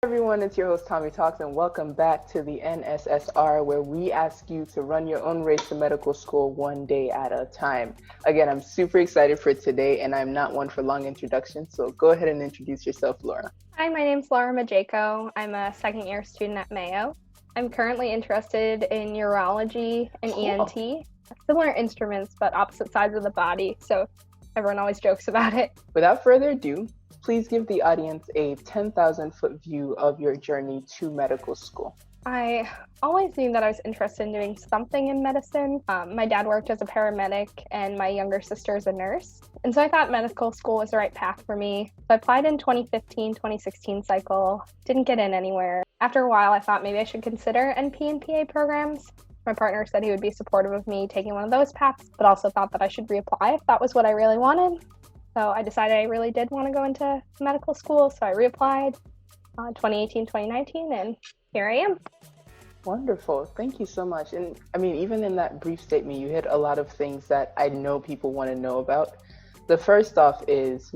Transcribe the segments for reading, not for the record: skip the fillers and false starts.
Everyone, it's your host MÍtalks, and welcome back to the NSSR, where we ask you to run your own race to medical school one day at a time. Again, I'm super excited for today, and I'm not one for long introductions, so go ahead and introduce yourself, Laura. Hi, my name's Laura Majeko. I'm a second-year student at Mayo. I'm currently interested in urology and ENT, similar instruments, but opposite sides of the body, so everyone always jokes about it. Without further ado, please give the audience a 10,000-foot view of your journey to medical school. I always knew that I was interested in doing something in medicine. My dad worked as a paramedic and my younger sister is a nurse. And so I thought medical school was the right path for me. So I applied in 2015-2016 cycle, didn't get in anywhere. After a while, I thought maybe I should consider NP and PA programs. My partner said he would be supportive of me taking one of those paths, but also thought that I should reapply if that was what I really wanted. So I decided I really did want to go into medical school, so I reapplied 2018-2019, and here I am. Wonderful. Thank you so much. And I mean, even in that brief statement, you hit a lot of things that I know people want to know about. The first off is,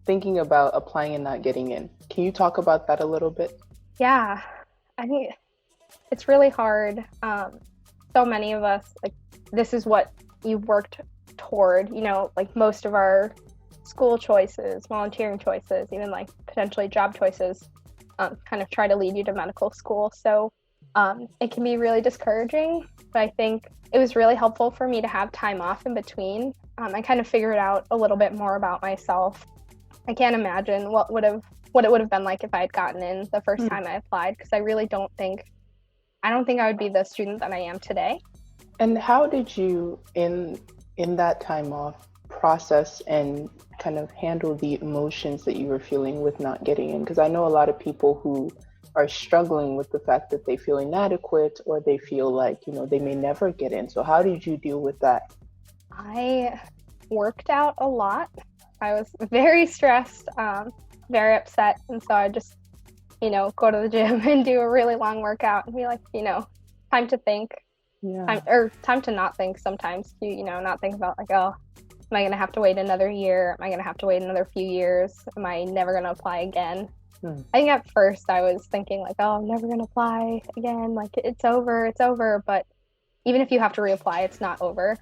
thinking about applying and not getting in. Can you talk about that a little bit? Yeah, I think it's really hard. So many of us, this is what you've worked toward, most of our school choices, volunteering choices, even potentially job choices, kind of try to lead you to medical school. So it can be really discouraging, but I think it was really helpful for me to have time off in between. I kind of figured out a little bit more about myself. I can't imagine what it would have been like if I had gotten in the first time I applied, because I don't think I would be the student that I am today. And how did you, in that time off, process and kind of handle the emotions that you were feeling with not getting in? Because I know a lot of people who are struggling with the fact that they feel inadequate or they feel like, they may never get in. So how did you deal with that? I worked out a lot. I was very stressed, very upset. And so I just, go to the gym and do a really long workout and be like, time to think. Yeah. Time to not think sometimes. Not think about am I going to have to wait another year? Am I going to have to wait another few years? Am I never going to apply again? I think at first I was thinking I'm never going to apply again. It's over. But even if you have to reapply, it's not over.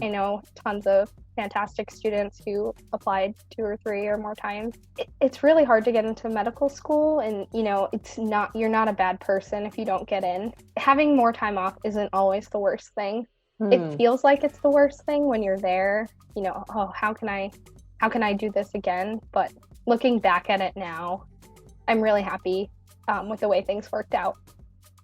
I know tons of fantastic students who applied 2 or 3 or more times. It's really hard to get into medical school, and you're not a bad person if you don't get in. Having more time off isn't always the worst thing. It feels like it's the worst thing when you're there, how can I do this again? But looking back at it now, I'm really happy with the way things worked out.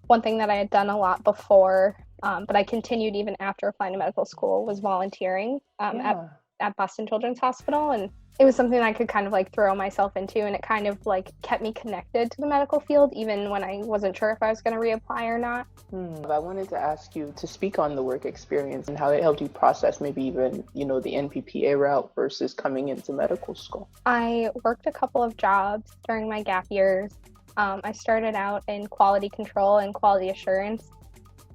One thing that I had done a lot before, but I continued even after applying to medical school, was volunteering at Boston Children's Hospital. And it was something I could kind of throw myself into, and it kind of kept me connected to the medical field, even when I wasn't sure if I was going to reapply or not. I wanted to ask you to speak on the work experience and how it helped you process maybe even, the NPPA route versus coming into medical school. I worked a couple of jobs during my gap years. I started out in quality control and quality assurance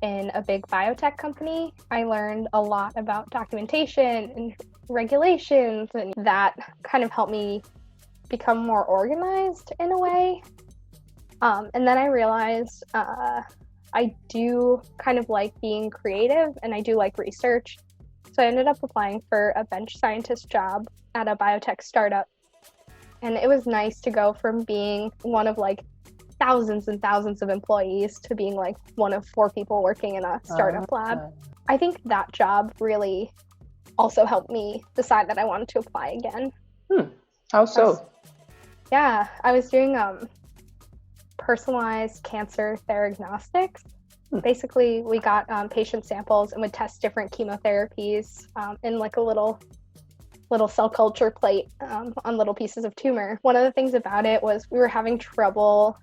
in a big biotech company. I learned a lot about documentation and regulations, and that kind of helped me become more organized in a way. And then I realized I do kind of like being creative, and I do like research. So I ended up applying for a bench scientist job at a biotech startup. And it was nice to go from being one of thousands and thousands of employees to being one of 4 people working in a startup lab. I think that job really also helped me decide that I wanted to apply again. How so? I was doing personalized cancer theragnostics. Basically, we got patient samples and would test different chemotherapies in a little cell culture plate on little pieces of tumor. One of the things about it was we were having trouble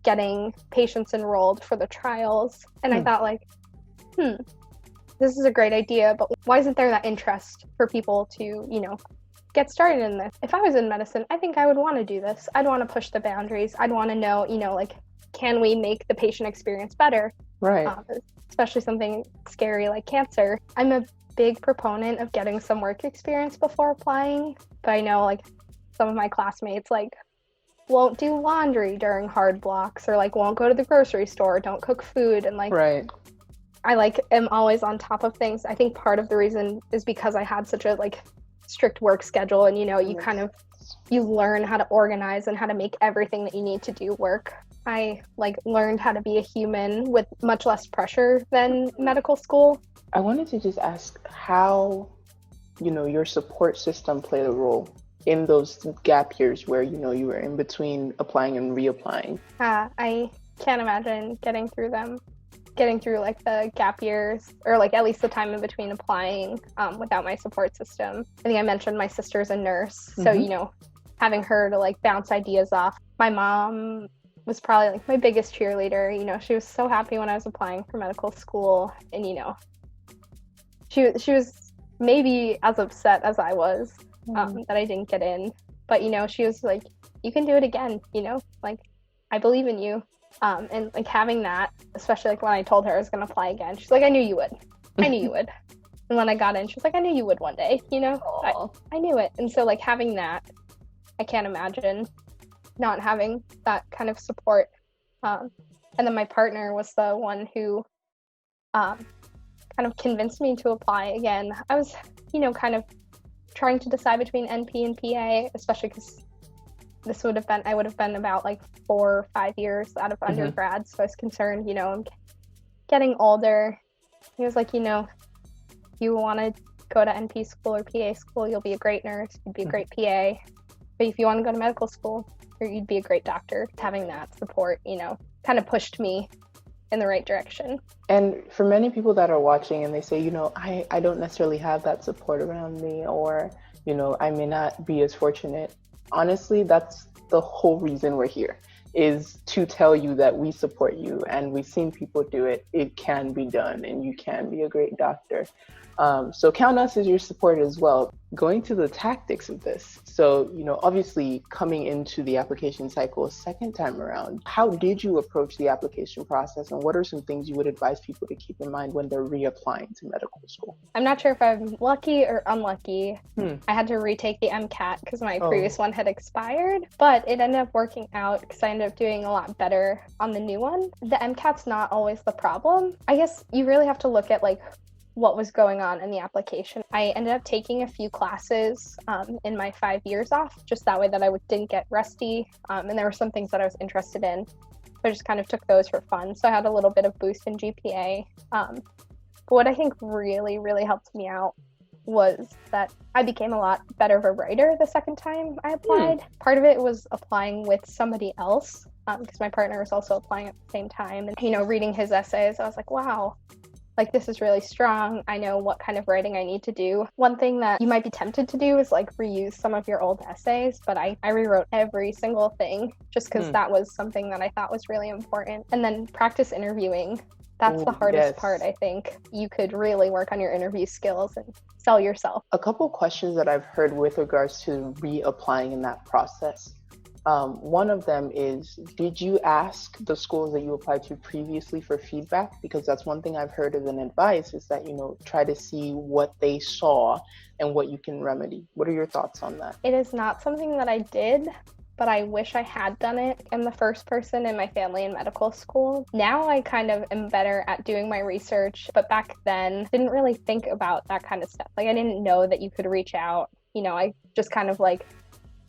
getting patients enrolled for the trials. And I thought this is a great idea, but why isn't there that interest for people to, get started in this? If I was in medicine, I think I would want to do this. I'd want to push the boundaries. I'd want to know, can we make the patient experience better? Right. Especially something scary like cancer. I'm a big proponent of getting some work experience before applying, but I know some of my classmates won't do laundry during hard blocks, or like won't go to the grocery store, don't cook food, and like Right. I like am always on top of things. I think part of the reason is because I had such a like strict work schedule, and you learn how to organize and how to make everything that you need to do work. I like learned how to be a human with much less pressure than medical school. I wanted to just ask how, your support system played a role in those gap years where, you were in between applying and reapplying. I can't imagine getting through like the gap years, or like at least the time in between applying, without my support system. I think I mentioned my sister's a nurse, so having her to like bounce ideas off. My mom was probably like my biggest cheerleader. She was so happy when I was applying for medical school, and she was maybe as upset as I was that I didn't get in, but she was like, you can do it again, like I believe in you. And like having that, especially like when I told her I was going to apply again, she's like, I knew you would. And when I got in, she was like, I knew you would one day, I knew it. And so like having that, I can't imagine not having that kind of support. And then my partner was the one who kind of convinced me to apply again. I was, kind of trying to decide between NP and PA, especially because I would have been about like 4 or 5 years out of undergrad. So I was concerned, I'm getting older. He was like, you want to go to NP school or PA school, you'll be a great nurse, you'd be a great PA. But if you want to go to medical school, you'd be a great doctor. Having that support, kind of pushed me in the right direction. And for many people that are watching and they say, I don't necessarily have that support around me, or, I may not be as fortunate. Honestly, that's the whole reason we're here, is to tell you that we support you, and we've seen people do it. It can be done, and you can be a great doctor. So count us as your support as well. Going to the tactics of this. So, obviously coming into the application cycle a second time around, how did you approach the application process, and what are some things you would advise people to keep in mind when they're reapplying to medical school? I'm not sure if I'm lucky or unlucky. I had to retake the MCAT because my previous one had expired, but it ended up working out because I ended up doing a lot better on the new one. The MCAT's not always the problem. I guess you really have to look at like what was going on in the application. I ended up taking a few classes in my 5 years off, just that way that I didn't get rusty. And there were some things that I was interested in, so I just kind of took those for fun. So I had a little bit of boost in GPA. But what I think really, really helped me out was that I became a lot better of a writer the second time I applied. Part of it was applying with somebody else, because my partner was also applying at the same time. And, reading his essays, I was like, wow, like this is really strong. I know what kind of writing I need to do. One thing that you might be tempted to do is like reuse some of your old essays, but I rewrote every single thing just because that was something that I thought was really important. And then practice interviewing. That's the hardest part, I think. You could really work on your interview skills and sell yourself. A couple questions that I've heard with regards to reapplying in that process. One of them is, did you ask the schools that you applied to previously for feedback? Because that's one thing I've heard as an advice, is that, try to see what they saw and what you can remedy. What are your thoughts on that? It is not something that I did, but I wish I had done it. I'm the first person in my family in medical school. Now I kind of am better at doing my research, but back then didn't really think about that kind of stuff. Like I didn't know that you could reach out. I just kind of like,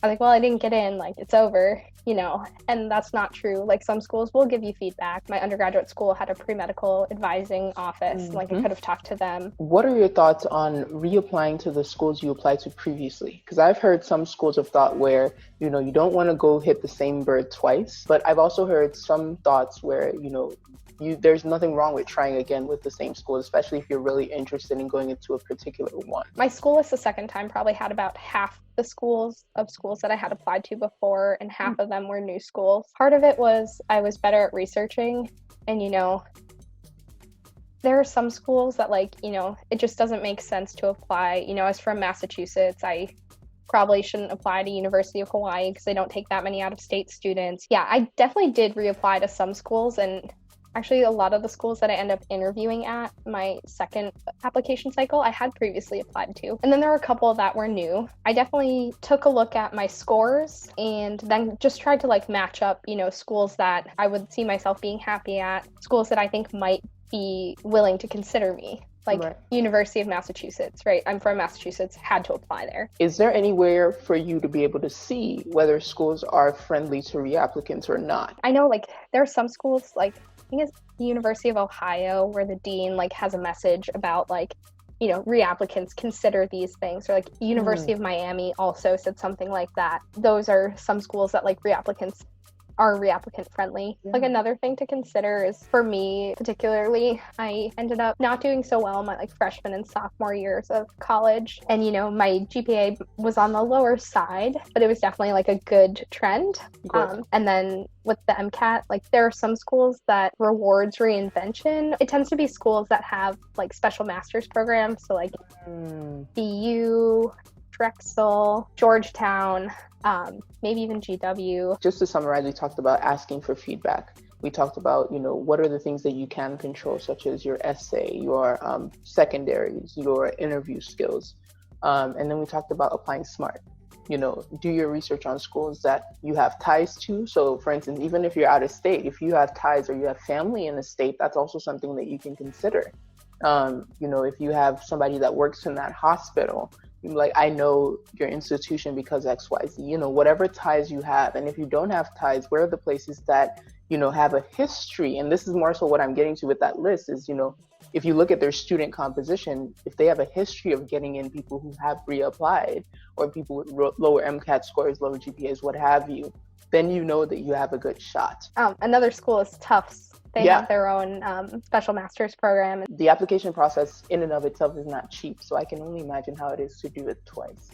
I was like, well, I didn't get in, like it's over, and that's not true. Like some schools will give you feedback. My undergraduate school had a pre-medical advising office, like I could have talked to them. What are your thoughts on reapplying to the schools you applied to previously? Because I've heard some schools have thought where, you don't want to go hit the same bird twice, but I've also heard some thoughts where, there's nothing wrong with trying again with the same school, especially if you're really interested in going into a particular one. My school list the second time probably had about half the schools that I had applied to before, and half of them were new schools. Part of it was I was better at researching, and there are some schools that it just doesn't make sense to apply. As from Massachusetts, I probably shouldn't apply to University of Hawaii because they don't take that many out-of-state students. Yeah, I definitely did reapply to some schools, and Actually, a lot of the schools that I end up interviewing at my second application cycle, I had previously applied to. And then there were a couple that were new. I definitely took a look at my scores and then just tried to like match up, schools that I would see myself being happy at, schools that I think might be willing to consider me. Like right. University of Massachusetts, right? I'm from Massachusetts, had to apply there. Is there anywhere for you to be able to see whether schools are friendly to reapplicants or not? I know like there are some schools, like I think it's the University of Ohio, where the dean like has a message about like, reapplicants consider these things, or like University of Miami also said something like that. Those are some schools that like reapplicants are reapplicant friendly. Yeah. Like another thing to consider is, for me particularly, I ended up not doing so well my like freshman and sophomore years of college, and my GPA was on the lower side, but it was definitely like a good trend. And then with the MCAT, like there are some schools that rewards reinvention. It tends to be schools that have like special master's programs, so like BU, Drexel, Georgetown, maybe even GW. Just to summarize, we talked about asking for feedback. We talked about, what are the things that you can control, such as your essay, your secondaries, your interview skills. And then we talked about applying smart. Do your research on schools that you have ties to. So for instance, even if you're out of state, if you have ties or you have family in the state, that's also something that you can consider. If you have somebody that works in that hospital, like, I know your institution because XYZ, whatever ties you have. And if you don't have ties, where are the places that, have a history? And this is more so what I'm getting to with that list is, if you look at their student composition, if they have a history of getting in people who have reapplied, or people with lower MCAT scores, lower GPAs, what have you, then you know that you have a good shot. Another school is Tufts. They have their own special master's program. The application process in and of itself is not cheap, so I can only imagine how it is to do it twice.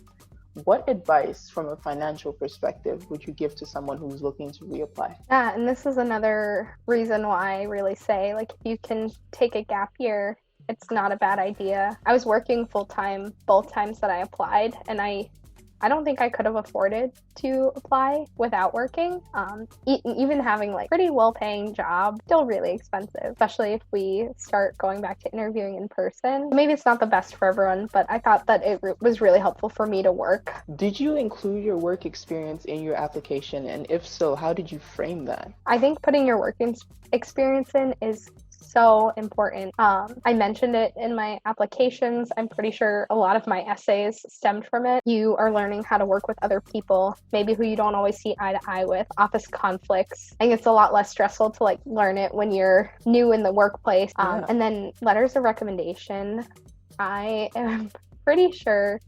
What advice from a financial perspective would you give to someone who's looking to reapply? Yeah, and this is another reason why I really say, like, if you can take a gap year, it's not a bad idea. I was working full-time both times that I applied, and I don't think I could have afforded to apply without working. Even having like pretty well-paying job, still really expensive, especially if we start going back to interviewing in person. Maybe it's not the best for everyone, but I thought that it was really helpful for me to work. Did you include your work experience in your application? And if so, how did you frame that? I think putting your work experience in is so important. I mentioned it in my applications. I'm pretty sure a lot of my essays stemmed from it. You are learning how to work with other people, maybe who you don't always see eye to eye with, office conflicts. I think it's a lot less stressful to like learn it when you're new in the workplace. And then letters of recommendation. I am pretty sure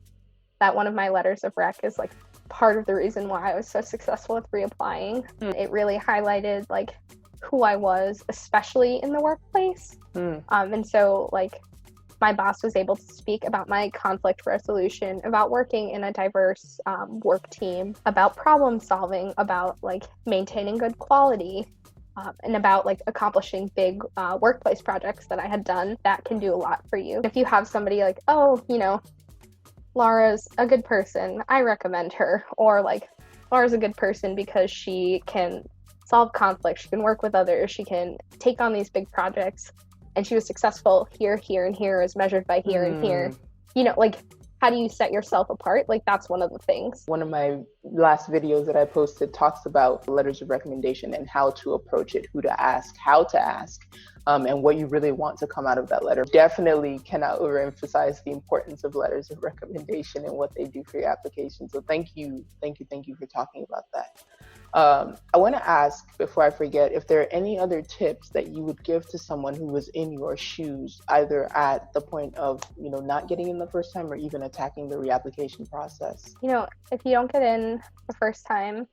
that one of my letters of rec is like part of the reason why I was so successful with reapplying. It really highlighted like who I was, especially in the workplace. And so like my boss was able to speak about my conflict resolution, about working in a diverse work team, about problem solving, about like maintaining good quality, and about like accomplishing big workplace projects that I had done that can do a lot for you. If you have somebody like, oh, Laura's a good person, I recommend her, or like Laura's a good person because she can solve conflict, she can work with others, she can take on these big projects, and she was successful here, here, and here as measured by here and here. Like, how do you set yourself apart? Like, that's one of the things. One of my last videos that I posted talks about letters of recommendation and how to approach it, who to ask, how to ask, and what you really want to come out of that letter. Definitely cannot overemphasize the importance of letters of recommendation and what they do for your application. So thank you for talking about that. I want to ask, before I forget, if there are any other tips that you would give to someone who was in your shoes, either at the point of, not getting in the first time or even attacking the reapplication process. If you don't get in the first time,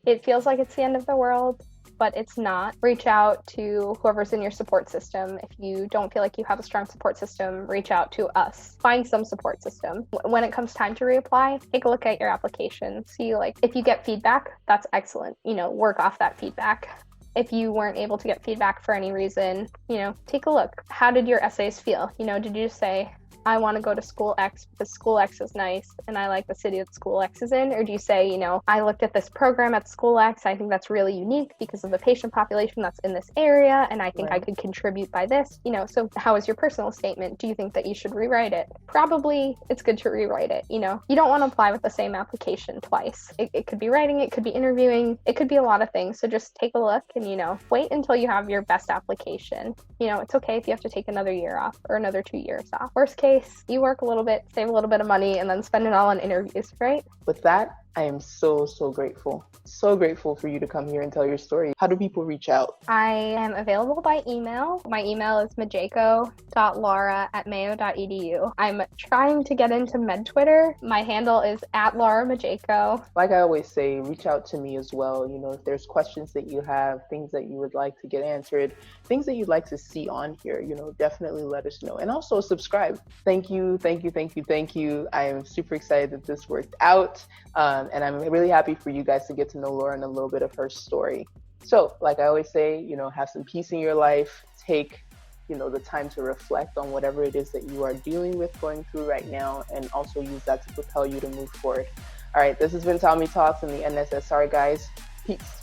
it feels like it's the end of the world, but it's not. Reach out to whoever's in your support system. If you don't feel like you have a strong support system, reach out to us. Find some support system. When it comes time to reapply, take a look at your application. See, like, if you get feedback, that's excellent. Work off that feedback. If you weren't able to get feedback for any reason, take a look. How did your essays feel? Did you just say, I want to go to school X because school X is nice and I like the city that school X is in? Or do you say, you know, I looked at this program at school X, I think that's really unique because of the patient population that's in this area, and I think I could contribute by this, you know? So how is your personal statement? Do you think that you should rewrite it? Probably it's good to rewrite it, you know? You don't want to apply with the same application twice. It could be writing, it could be interviewing, it could be a lot of things. So just take a look and, you know, wait until you have your best application. You know, it's okay if you have to take another year off or another 2 years off. Worst case, you work a little bit, save a little bit of money, and then spend it all on interviews, right? With that, I am so grateful. So grateful for you to come here and tell your story. How do people reach out? I am available by email. My email is majeko.laura@mayo.edu. I'm trying to get into med Twitter. My handle is @LauraMajeko. Like I always say, reach out to me as well. You know, if there's questions that you have, things that you would like to get answered, things that you'd like to see on here, you know, definitely let us know. And also subscribe. Thank you. I am super excited that this worked out. And I'm really happy for you guys to get to know Laura and a little bit of her story. So, like I always say, you know, have some peace in your life. Take, you know, the time to reflect on whatever it is that you are dealing with, going through right now, and also use that to propel you to move forward. All right, this has been Tommy Talks in the NSSR, guys. Peace.